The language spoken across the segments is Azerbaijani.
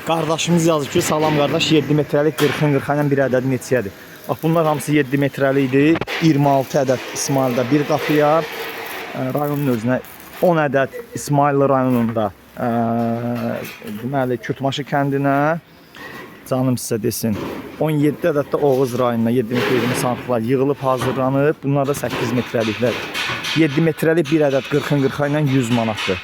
Qardaşımız yazıb ki, salam qardaş, 7 metrəlik 40-40 ilə bir ədəd neçəyədir? Bax, bunlar hamısı 7 metrəlikdir. 26 ədəd İsmaildə bir qapıya, rayonun özünə 10 ədəd İsmail rayonunda, deməli, Kütmaşı kəndinə, canım sizə desin, 17 ədəd də Oğuz rayonuna 7 metrəlik sandıqlar yığılıb, hazırlanıb. Bunlar da 8 metrəliklər. 7 metrəlik bir ədəd 40-40 ilə 100 manatdır.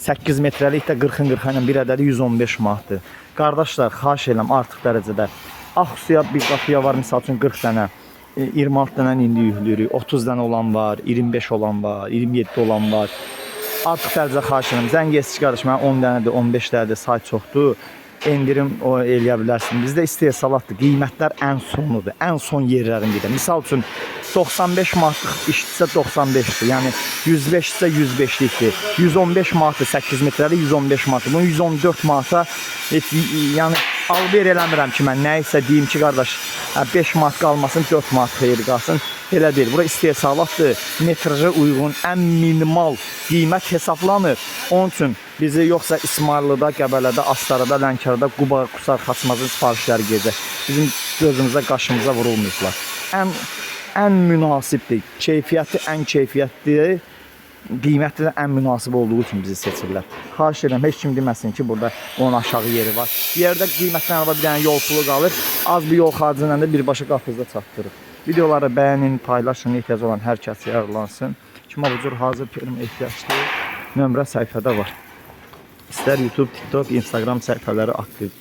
8 metrəlik də 40-40 ilə bir ədədi 115 manatdır. Qardaşlar, xahiş edirəm artıq dərəcədə. Axsuya bir qapıya var, misal üçün 40 dənə, 26 dənə indi yüklürük, 30 dənə olan var, 25 olan var, 27 olan var. Artıq dərəcə xahiş edirəm. Zəng etsin qardaş, mənə 10 dənədir, 15 dənədir, sayt çoxdur. Endirim o eləyə bilərsin. Bizdə istehsalatdır, qiymətlər ən sonudur, ən son yerlərində. Misal üçün 95 manatlıq işdirsə 95'dir. Yəni 105 isə 105'likdir. 115 manatdır 8 metrəlik 115 manatdır. Bunu 114 manata yəni alver eləmirəm ki, mən nə isə deyim ki, qardaş 5 manat qalmasın, 4 manat xeyir qalsın. Elə deyil. Bura istehsalatdır. Metraja uyğun ən minimal qiymət hesablanır. Onun üçün bizi yoxsa İsmaillıda, Qəbələdə, Astarada, Lənkərada, Quba, Qusar, Xaçmazın sifarişləri gedəcək. Bizim gözümüzə, qaşımıza vurulmayıblar. Ən münasibdir. Keyfiyyəti ən keyfiyyətli, qiymətli də ən münasib olduğu üçün bizi seçirlər. Xahiş edirəm, heç kim deməsin ki, burada onun aşağı yeri var. Yerdə qiymətdən araba bir dənə yol pulu qalır. Az bir yol xarcından da birbaşa qapınızda çatdırır. Videoları bəyənin, paylaşın, ehtiyacı olan hər kəs yararlansın. Kimə bu cür hazır film ehtiyaclı nömrə səhifədə var. İstər YouTube, TikTok, Instagram səhifələri aktiv.